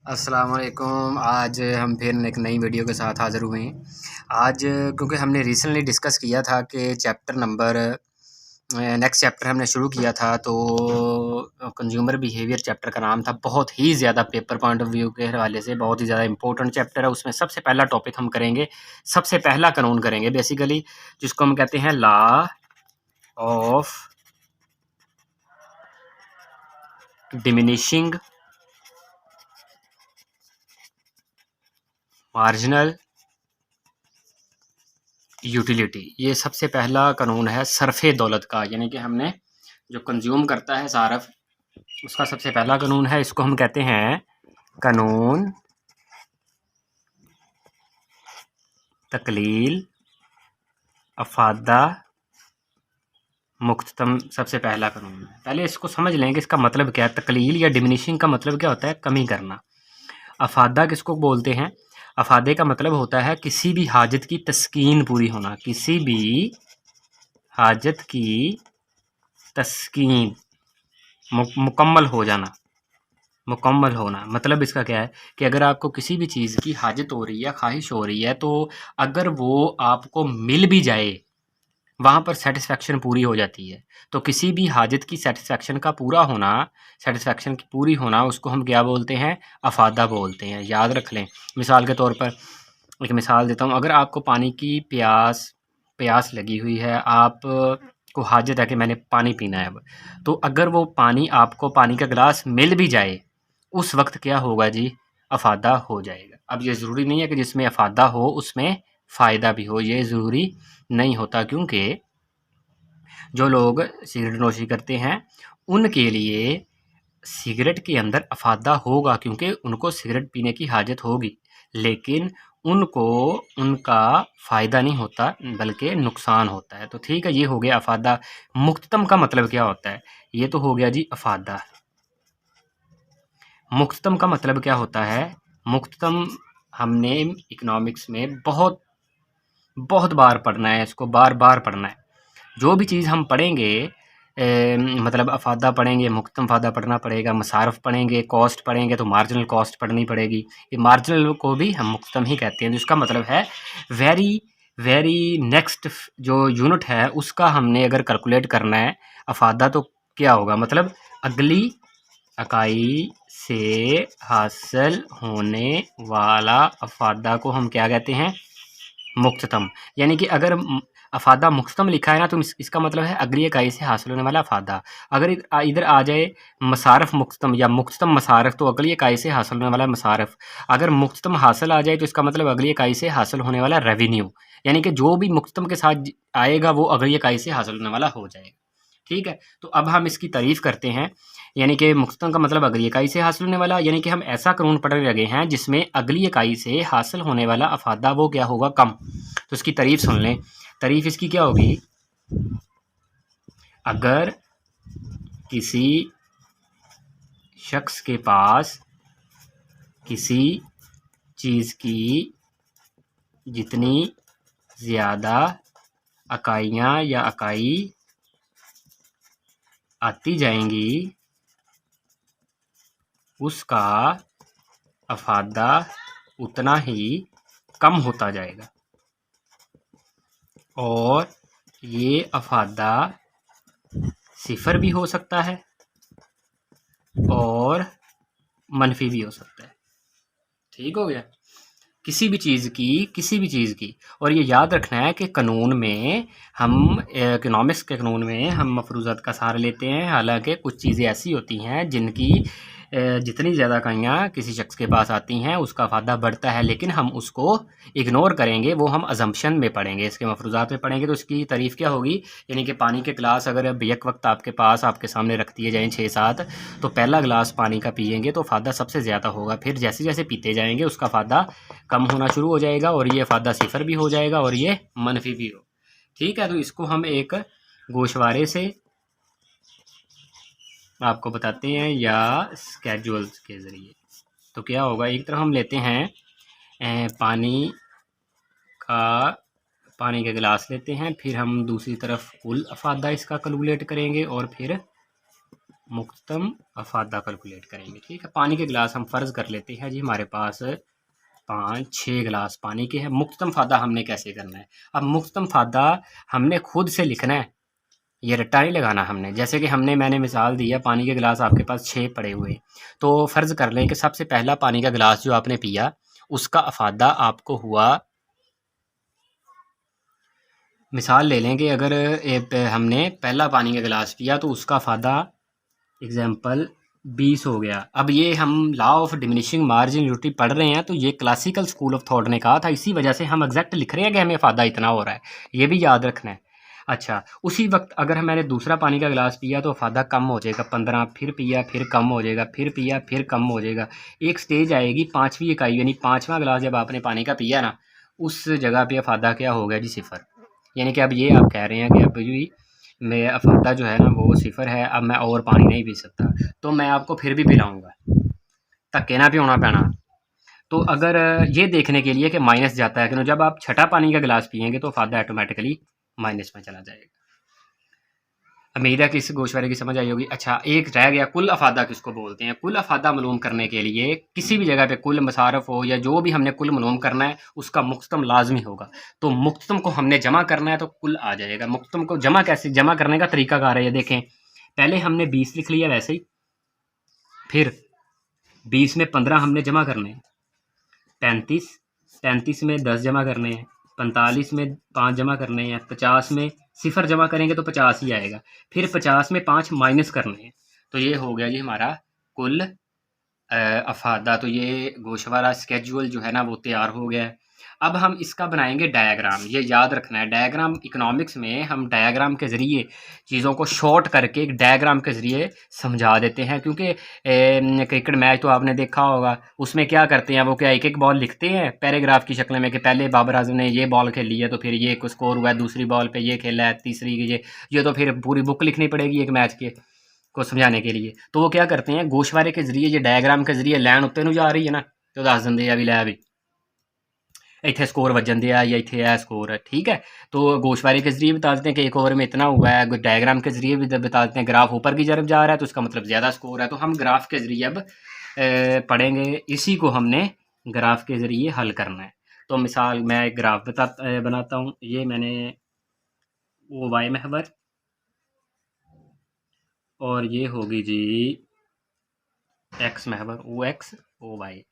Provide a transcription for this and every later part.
अस्सलाम वालेकुम। आज हम फिर एक नई वीडियो के साथ हाज़िर हुए हैं। आज क्योंकि हमने रिसेंटली डिस्कस किया था कि चैप्टर नंबर नेक्स्ट चैप्टर हमने शुरू किया था, तो कंज्यूमर बिहेवियर चैप्टर का नाम था। बहुत ही ज़्यादा पेपर पॉइंट ऑफ व्यू के हवाले से बहुत ही ज़्यादा इंपॉर्टेंट चैप्टर है। उसमें सबसे पहला टॉपिक हम करेंगे, सबसे पहला कानून करेंगे बेसिकली, जिसको हम कहते हैं law of diminishing marginal utility. ये सबसे पहला कानून है सरफ़े दौलत का, यानी कि हमने जो कंज्यूम करता है सारफ, उसका सबसे पहला कानून है। इसको हम कहते हैं कानून तकलील अफादा मुख्ततम। सबसे पहला कानून है। पहले इसको समझ लें कि इसका मतलब क्या है। तकलील या डिमिनिशिंग का मतलब क्या होता है? कमी करना। अफादा किसको बोलते हैं? अफादे का मतलब होता है किसी भी हाजत की तस्कीन पूरी होना, किसी भी हाजत की तस्कीन मुकम्मल हो जाना, मुकम्मल होना। मतलब इसका क्या है कि अगर आपको किसी भी चीज़ की हाजत हो रही है, ख्वाहिश हो रही है, तो अगर वो आपको मिल भी जाए, वहाँ पर सेटिस्फेक्शन पूरी हो जाती है। तो किसी भी हाजत की सेटिस्फेक्शन का पूरा होना, सेटिस्फेक्शन की पूरी होना, उसको हम क्या बोलते हैं? अफादा बोलते हैं। याद रख लें। मिसाल के तौर पर एक मिसाल देता हूँ। अगर आपको पानी की प्यास लगी हुई है, आप को हाजत है कि मैंने पानी पीना है अब, तो अगर वो पानी आपको पानी का गिलास मिल भी जाए, उस वक्त क्या होगा जी? अफादा हो जाएगा। अब ये ज़रूरी नहीं है कि जिसमें अफादा हो उसमें फ़ायदा भी हो, ये ज़रूरी नहीं होता, क्योंकि जो लोग सिगरेट नोशी करते हैं उनके लिए सिगरेट के अंदर अफादा होगा, क्योंकि उनको सिगरेट पीने की हाजत होगी, लेकिन उनको उनका फ़ायदा नहीं होता बल्कि नुकसान होता है। तो ठीक है, ये हो गया अफादा। मुख्ततम का मतलब क्या होता है? ये तो हो गया जी अफादा। मुख्ततम का मतलब क्या होता है? मुख्ततम हमने इकोनॉमिक्स में बहुत बहुत बार पढ़ना है, इसको बार बार पढ़ना है। जो भी चीज़ हम पढ़ेंगे, मतलब अफादा पढ़ेंगे, मुख्ततम अफादा पढ़ना पड़ेगा, मसारफ़ पढ़ेंगे, कॉस्ट पढ़ेंगे तो मार्जिनल कॉस्ट पढ़नी पड़ेगी। ये मार्जिनल को भी हम मुख्ततम ही कहते हैं, जिसका मतलब है वेरी वेरी नेक्स्ट जो यूनिट है उसका हमने अगर कैलकुलेट करना है अफादा, तो क्या होगा? मतलब अगली इकाई से हासिल होने वाला अफादा को हम क्या कहते हैं? मुख्ततम। यानी कि अगर अफादा मुख्ततम लिखा है ना, तो इसका मतलब है अगली इकाई से हासिल होने वाला अफादा। अगर इधर आ जाए मसारफ मुख्ततम या मुख्ततम मसारफ, तो अगली इकाई से हासिल होने वाला मसारफ। अगर मुख्ततम हासिल आ जाए तो इसका मतलब अगली इकाई से हासिल होने वाला रेवेन्यू। यानी कि जो भी मुख्ततम के साथ आएगा वो अगली इकाई से हासिल होने वाला हो जाएगा। ठीक है, तो अब हम इसकी तारीफ़ करते हैं। यानी कि मुख्ततम का मतलब अगली इकाई से हासिल होने वाला, यानी कि हम ऐसा कानून पढ़ने लगे हैं जिसमें अगली इकाई से हासिल होने वाला अफादा वो क्या होगा? कम। तो इसकी तारीफ़ सुन लें। तारीफ़ इसकी क्या होगी? अगर किसी शख्स के पास किसी चीज़ की जितनी ज़्यादा इकाइयाँ या इकाई आती जाएंगी, उसका अफादा उतना ही कम होता जाएगा, और ये अफादा सिफर भी हो सकता है और मनफी भी हो सकता है। ठीक हो गया? किसी भी चीज़ की। और ये याद रखना है कि कानून में हम इकोनॉमिक्स के कानून में हम मफरूज़ात का सहारा लेते हैं। हालांकि कुछ चीज़ें ऐसी होती हैं जिनकी जितनी ज़्यादा इकाइयाँ किसी शख्स के पास आती हैं उसका फ़ायदा बढ़ता है, लेकिन हम उसको इग्नोर करेंगे, वो हम अजम्पशन में पढ़ेंगे, इसके मफरूज़ात में पढ़ेंगे। तो इसकी तारीफ़ क्या होगी? यानी कि पानी के गिलास अगर अब एक वक्त आपके पास आपके सामने रख दिए जाएँ 6-7, तो पहला गिलास पानी का पिएंगे तो फ़ायदा सबसे ज़्यादा होगा। फिर जैसे जैसे पीते जाएंगे उसका फ़ायदा कम होना शुरू हो जाएगा, और ये फ़ायदा सिफर भी हो जाएगा और ये मनफी भी हो। ठीक है, तो इसको हम एक गोशवारे से आपको बताते हैं या स्केड्यूल्स के ज़रिए। तो क्या होगा? एक तरफ हम लेते हैं पानी का पानी का गिलास लेते हैं, फिर हम दूसरी तरफ कुल अफादा इसका कैलकुलेट करेंगे, और फिर मुख्तम अफादा कैलकुलेट करेंगे। ठीक है, पानी के गिलास हम फ़र्ज़ कर लेते हैं जी हमारे पास 5-6 गिलास पानी के हैं। मुख्तम फ़ादा हमने कैसे करना है? अब मुख्तम फ़ादा हमने खुद से लिखना है, ये रट्टा नहीं लगाना हमने। जैसे कि मैंने मिसाल दिया, पानी के गिलास आपके पास 6 पड़े हुए, तो फ़र्ज़ कर लें कि सबसे पहला पानी का गिलास जो आपने पिया उसका अफादा आपको हुआ, मिसाल ले लें कि अगर हमने पहला पानी का गिलास पिया तो उसका अफादा एग्जाम्पल 20 हो गया। अब ये हम लॉ ऑफ डिमिनिशिंग मार्जिनलिटी पढ़ रहे हैं, तो ये क्लासिकल स्कूल ऑफ थॉट ने कहा था, इसी वजह से हम एग्जैक्ट लिख रहे हैं कि हमें फ़ायदा इतना हो रहा है, ये भी याद रखना है। अच्छा, उसी वक्त अगर मैंने दूसरा पानी का गिलास पिया तो फ़ायदा कम हो जाएगा 15, फिर पिया फिर कम हो जाएगा, फिर पिया फिर कम हो जाएगा। एक स्टेज आएगी 5वीं इकाई, यानी 5वां गिलास जब आपने पानी का पिया ना, उस जगह पे फ़ायदा क्या हो गया जी? सिफर। यानी कि अब ये आप कह रहे हैं कि अब भी मेरा अफादा जो है ना वो सिफर है, अब मैं और पानी नहीं पी सकता, तो मैं आपको फिर भी पिलाऊंगा, धक्के ना पियोना पैना। तो अगर ये देखने के लिए कि माइनस जाता है कि जब आप छठा पानी का गिलास पियेंगे तो अफादा ऑटोमेटिकली माइनस में चला जाएगा। उम्मीद है कि इस गोशवारे की समझ आई होगी। अच्छा, एक रह गया, कुल अफादा किसको बोलते हैं? कुल अफादा मालूम करने के लिए किसी भी जगह पे कुल मसारफ हो या जो भी हमने कुल मालूम करना है उसका मुख्तम लाजमी होगा। तो मुख्तम को हमने जमा करना है तो कुल आ जाएगा। मुख्तम को जमा कैसे जमा करने का तरीका कार है, ये देखें। पहले हमने 20 लिख लिया वैसे ही, फिर 20 में 15 हमने जमा करने हैं, 35, 35 में 10 जमा करने हैं, 45 में 5 जमा करने हैं, 50 में सिफर जमा करेंगे तो 50 ही आएगा, फिर 50 में 5 माइनस करने हैं। तो ये हो गया जी हमारा कुल अफादा। तो ये गोशवारा स्केड्यूल जो है ना वो तैयार हो गया है। अब हम इसका बनाएंगे डायग्राम, ये याद रखना है। डायग्राम इकोनॉमिक्स में हम डायग्राम के ज़रिए चीज़ों को शॉर्ट करके एक डायग्राम के ज़रिए समझा देते हैं, क्योंकि क्रिकेट मैच तो आपने देखा होगा, उसमें क्या करते हैं वो, क्या एक एक बॉल लिखते हैं पैराग्राफ की शक्ल में कि पहले बाबर आजम ने ये बॉल खेल ली है तो फिर ये को स्कोर हुआ है, दूसरी बॉल पे ये खेला है, तीसरी ये तो फिर पूरी बुक लिखनी पड़ेगी एक मैच के को समझाने के लिए। तो वो क्या करते हैं, गोशवारे के जरिए, ये डायग्राम के जरिए लैन उत्ते नूं जा रही है ना, तो दस देंगे भी लै भी इतने स्कोर वजन दिया या इतने है स्कोर है। ठीक है, तो गोशवारे के जरिए बता देते हैं कि एक ओवर में इतना हुआ है, डायग्राम के जरिए भी बता देते हैं ग्राफ ऊपर की तरफ जा रहा है तो उसका मतलब ज़्यादा स्कोर है। तो हम ग्राफ के जरिए अब पढ़ेंगे, इसी को हमने ग्राफ के ज़रिए हल करना है। तो मिसाल मैं एक ग्राफ बनाता हूँ। ये मैंने वो वाई महवर, और ये होगी जी एक्स महवर, ओ एक्स ओ वाई।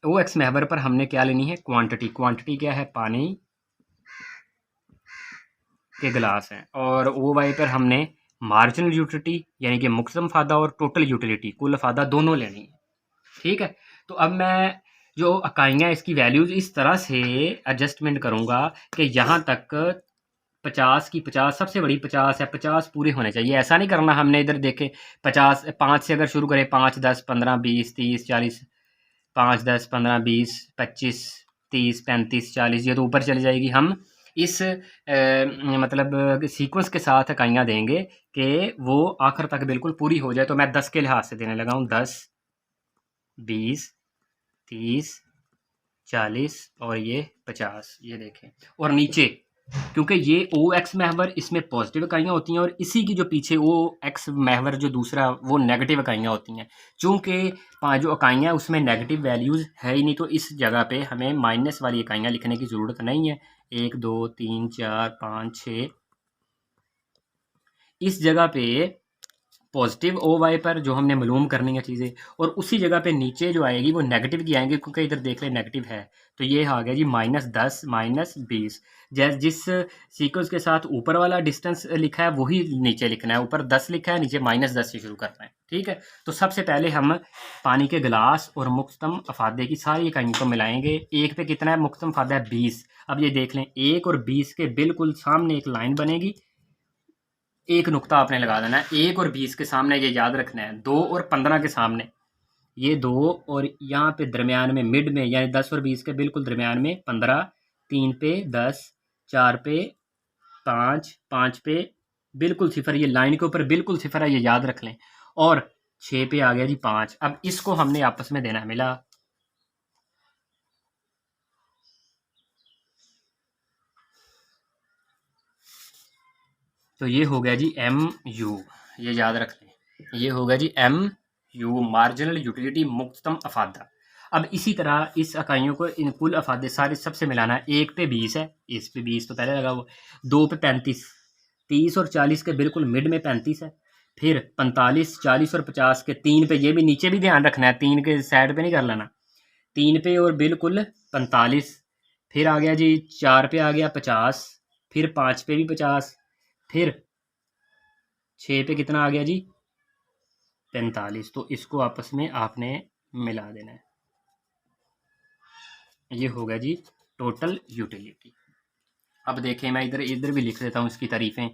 ओ एक्स महवर पर हमने क्या लेनी है? क्वांटिटी। क्वांटिटी क्या है? पानी के गिलास हैं। और ओ वाई पर हमने मार्जिनल यूटिलिटी यानी कि मुख्तम फ़ायदा और टोटल यूटिलिटी कुल फ़ायदा दोनों लेनी है। ठीक है, तो अब मैं जो इकाइयाँ इसकी वैल्यूज़ इस तरह से एडजस्टमेंट करूँगा कि यहाँ तक 50 की 50 सबसे बड़ी 50 है, 50 पूरे होने चाहिए। ऐसा नहीं करना हमने, इधर देखें 50 5 से अगर शुरू करें, 5 10 15 20 30 40, 5 10 15 20 25 30 35 40, ये तो ऊपर चली जाएगी। हम इस मतलब सीक्वेंस के साथ इकाइयाँ देंगे कि वो आखिर तक बिल्कुल पूरी हो जाए। तो मैं 10 के लिहाज से देने लगा हूँ, 10 20 30 40 और ये 50, ये देखें। और नीचे क्योंकि ये ओ एक्स महवर इसमें पॉजिटिव इकाइयाँ होती हैं और इसी की जो पीछे ओ एक्स महवर जो दूसरा वो नेगेटिव इकाइयाँ होती हैं। चूँकि जो इकाइयाँ उसमें नेगेटिव वैल्यूज़ है ही नहीं, तो इस जगह पे हमें माइनस वाली इकाइयाँ लिखने की ज़रूरत नहीं है। 1 2 3 4 5 6, इस जगह पे पॉजिटिव ओ वाई पर जो हमने मालूम करनी है चीज़ें, और उसी जगह पे नीचे जो आएगी वो नेगेटिव की आएंगी, क्योंकि इधर देख लें नेगेटिव है। तो ये आ गया जी -10 -20। जिस सीक्वेंस के साथ ऊपर वाला डिस्टेंस लिखा है वही नीचे लिखना है। ऊपर 10 लिखा है, नीचे -10 से शुरू करना है। ठीक है, तो सबसे पहले हम पानी के गिलास और मुख्तम अफादे की सारी इकाइयों को मिलाएंगे। एक पे कितना है? मुख्तम अफादा है 20। अब ये देख लें, 1 और 20 के बिल्कुल सामने एक लाइन बनेगी, एक नुक्ता आपने लगा देना है। 1 और 20 के सामने ये याद रखना है, 2 और 15 के सामने ये 2, और यहाँ पे दरमियान में मिड में यानी 10 और 20 के बिल्कुल दरमियान में 15, 3 पे 10, 4 पे 5, 5 पे बिल्कुल सिफर, ये लाइन के ऊपर बिल्कुल सिफर है, ये याद रख लें। और 6 पे आ गया जी 5। अब इसको हमने आपस में देना मिला, तो ये हो गया जी MU, ये याद रख लें, ये होगा जी MU मार्जिनल यूटिलिटी मुख्ततम अफादा। अब इसी तरह इस इकाइयों को इन कुल अफादे सारे सबसे मिलाना है। 1 पे 20 है, इस पे 20 तो पहले लगा वो, 2 पे 35, 30 और 40 के बिल्कुल मिड में 35 है, फिर 45, 40 और 50 के 3 पे, ये भी नीचे भी ध्यान रखना है, 3 के साइड पे नहीं कर लेना, 3 पे और बिल्कुल 45, फिर आ गया जी 4 पे आ गया 50, फिर 5 पे भी 50, फिर 6 पे कितना आ गया जी 45। तो इसको आपस में आपने मिला देना है, ये होगा जी टोटल यूटिलिटी। अब देखें, मैं इधर इधर भी लिख देता हूँ इसकी तारीफ़ें।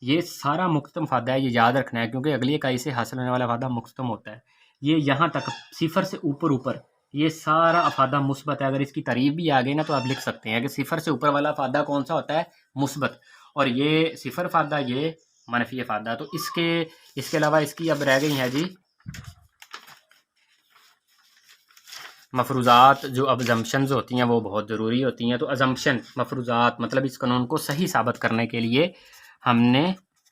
ये सारा मुख्तम फ़ायदा है, ये याद रखना है, क्योंकि अगली इकाई से हासिल होने वाला फ़ायदा मुख्तम होता है। ये यहाँ तक सिफर से ऊपर ऊपर ये सारा अफादा मुस्बत है। अगर इसकी तारीफ भी आ गई ना तो आप लिख सकते हैं कि सिफर से ऊपर वाला अफादा कौन सा होता है, मुस्बत, और ये सिफर अफादा ये मनफी अफादा। तो इसके अलावा इसकी अब रह गई हैं जी मफरूज़ात, जो अब अजम्पशंस होती हैं वो बहुत ज़रूरी होती हैं। तो अजम्पशन मफरूज़ात मतलब इस कानून को सही साबित करने के लिए हमने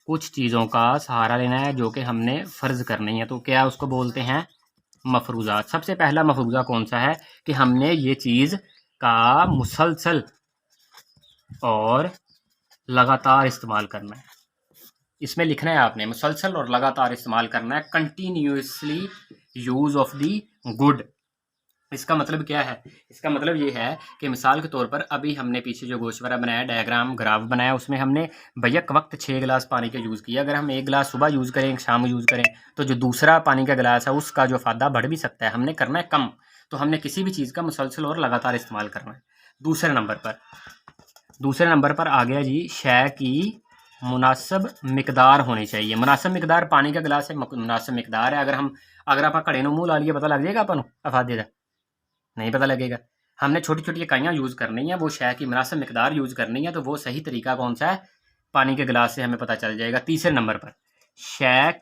कुछ चीज़ों का सहारा लेना है जो कि हमने फ़र्ज़ करनी है। तो क्या उसको बोलते हैं, मफरूज़ात। सबसे पहला मफरूज़ा कौन सा है कि हमने ये चीज़ का मुसलसल और लगातार इस्तेमाल करना है। इसमें लिखना है आपने मुसलसल और लगातार इस्तेमाल करना है, continuously use of the good. इसका मतलब क्या है, इसका मतलब ये है कि मिसाल के तौर पर अभी हमने पीछे जो गोशवारा बनाया, डायग्राम ग्राफ बनाया, उसमें हमने बैक वक्त 6 गिलास पानी का यूज़ किया। अगर हम 1 गिलास सुबह यूज़ करें, शाम यूज़ करें, तो जो दूसरा पानी का गिलास है उसका जो फ़ायदा बढ़ भी सकता है। हमने करना है कम। तो हमने किसी भी चीज़ का मुसलसल और लगातार इस्तेमाल करना है। दूसरे नंबर पर आ गया जी शय की मुनासिब मिकदार होनी चाहिए। मुनासिब मिकदार पानी का गिलास है, मुनासिब मिकदार है। अगर आप घड़े नूं मूँह ला लिए, पता लग जाएगा अपन अफादे का, नहीं पता लगेगा। हमने छोटी छोटी इकाइयाँ यूज़ करनी है, वो शय की मुनासिब मिकदार यूज़ करनी है। तो वो सही तरीका कौन सा है, पानी के गिलास से हमें पता चल जाएगा। तीसरे नंबर पर शय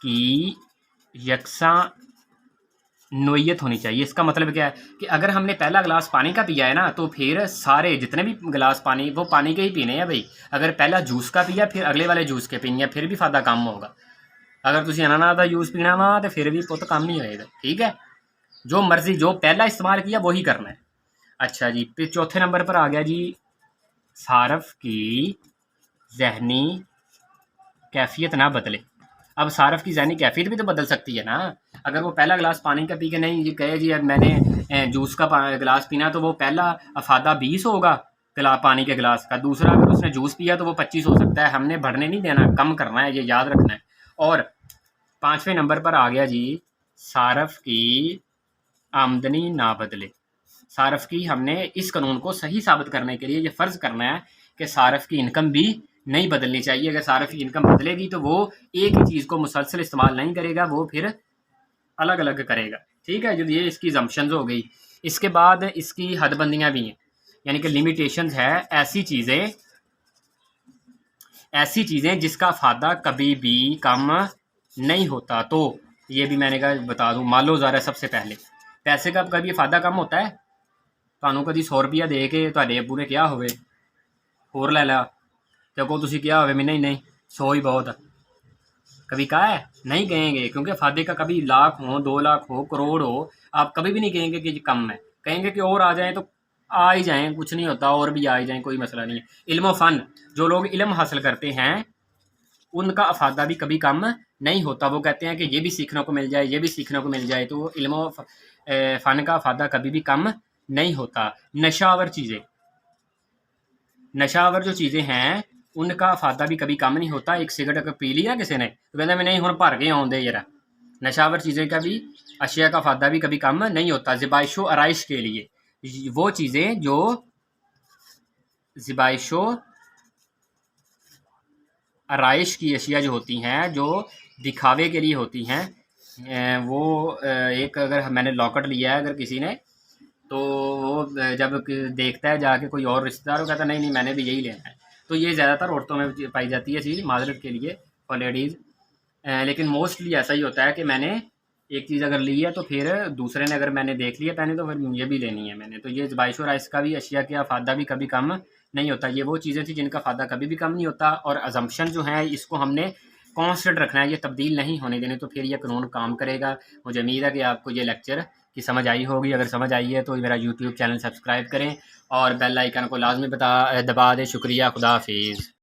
की यकसा नोयत होनी चाहिए। इसका मतलब क्या है कि अगर हमने पहला गिलास पानी का पिया है ना, तो फिर सारे जितने भी गिलास पानी, वो पानी के ही पीने हैं भाई। अगर पहला जूस का पिया, फिर अगले वाले जूस के पीने, फिर भी फ़ायदा कम होगा। अगर तुम अनानास का जूस पीना वा तो फिर भी पुत कम नहीं होएगा। ठीक है, जो मर्जी, जो पहला इस्तेमाल किया वही करना है। अच्छा जी, फिर चौथे नंबर पर आ गया जी सारफ की जहनी कैफियत ना बदले। अब सारफ की ज़हनी कैफियत भी तो बदल सकती है ना। अगर वो पहला गिलास पानी का पी के नहीं ये कहे जी अब मैंने जूस का गिलास पीना, तो वो पहला अफादा 20 होगा पानी के गिलास का। दूसरा अगर उसने जूस पिया तो वो 25 हो सकता है। हमने बढ़ने नहीं देना, कम करना है, ये याद रखना है। और 5वें नंबर पर आ गया जी सारफ की आमदनी ना बदले। सारफ की हमने इस कानून को सही साबित करने के लिए ये फ़र्ज़ करना है कि सारफ की इनकम भी नहीं बदलनी चाहिए। अगर सारफ की इनकम बदलेगी तो वो एक ही चीज़ को मुसलसल इस्तेमाल नहीं करेगा, वो फिर अलग अलग करेगा। ठीक है, जो ये इसकी जम्पशंस हो गई। इसके बाद इसकी हदबंदियाँ भी हैं, यानी कि लिमिटेशंस है। ऐसी चीज़ें जिसका फ़ायदा कभी भी कम नहीं होता। तो ये भी मैंने कहा बता दूँ, मान लो ज़रा सबसे पहले पैसे का कभी फ़ायदा कम होता है। ਤੁਹਾਨੂੰ कभी 100 रुपया दे के ਤੁਹਾਡੇ ਅੱਬੂ ਨੇ ਕਿਹਾ ਹੋਵੇ ਹੋਰ ਲੈ ਲਾ, ਤੇ ਅੱਗੋਂ ਤੁਸੀਂ ਕਿਹਾ ਹੋਵੇ नहीं नहीं 100 ही बहुत है, कभी कहा है? नहीं कहेंगे, क्योंकि फ़ायदे का कभी लाख हो, 2 लाख हो, करोड़ हो, आप कभी भी नहीं कहेंगे कि कम है। कहेंगे कि और आ जाएँ तो आ ही जाएँ, कुछ नहीं होता, और भी आ ही जाएँ, कोई मसला नहीं है। इल्म फ़न, जो लोग इल्म हासिल करते हैं उनका अफादा भी कभी कम नहीं होता। वो कहते हैं कि ये भी सीखने को मिल जाए, ये भी सीखने को मिल जाए। तो वो इल्म फ़न का अफादा कभी भी कम नहीं होता। नशावर जो चीज़ें हैं उनका अफादा भी कभी कम नहीं होता। एक सिगरेट अगर पी लिया किसी ने तो कहता मैं नहीं हुण भर के आउंदे जरा। नशावर चीज़ें का भी, अशिया का अफादा भी कभी कम नहीं होता। ज़िबाइशो आराइश के लिए वो चीज़ें जो ज़िबाइशो आराइश की अशिया जो होती हैं, जो दिखावे के लिए होती हैं, वो एक अगर मैंने लॉकेट लिया है अगर किसी ने, तो वो जब देखता है जाके कोई और रिश्तेदार, वो कहता नहीं नहीं मैंने भी यही लेना है। तो ये ज़्यादातर औरतों में पाई जाती है चीज़, माजरत के लिए फॉर लेडीज़। लेकिन मोस्टली ऐसा ही होता है कि मैंने एक चीज़ अगर ली है तो फिर दूसरे ने अगर मैंने देख लिया पहने तो फिर मुझे भी लेनी है मैंने। तो ये बाईशो राइस का भी अशिया का फ़ायदा भी कभी कम नहीं होता। ये वो चीज़ें थी जिनका फ़ायदा कभी भी कम नहीं होता, और अजम्पशन जो है इसको हमने कांस्टेंट रखना है, ये तब्दील नहीं होने देने, तो फिर ये कानून काम करेगा। मुझे उम्मीद है कि आपको ये लेक्चर की समझ आई होगी। अगर समझ आई है तो मेरा यूट्यूब चैनल सब्सक्राइब करें और बेल आइकन को लाजमी दबा दें। शुक्रिया, खुदा हाफिज़।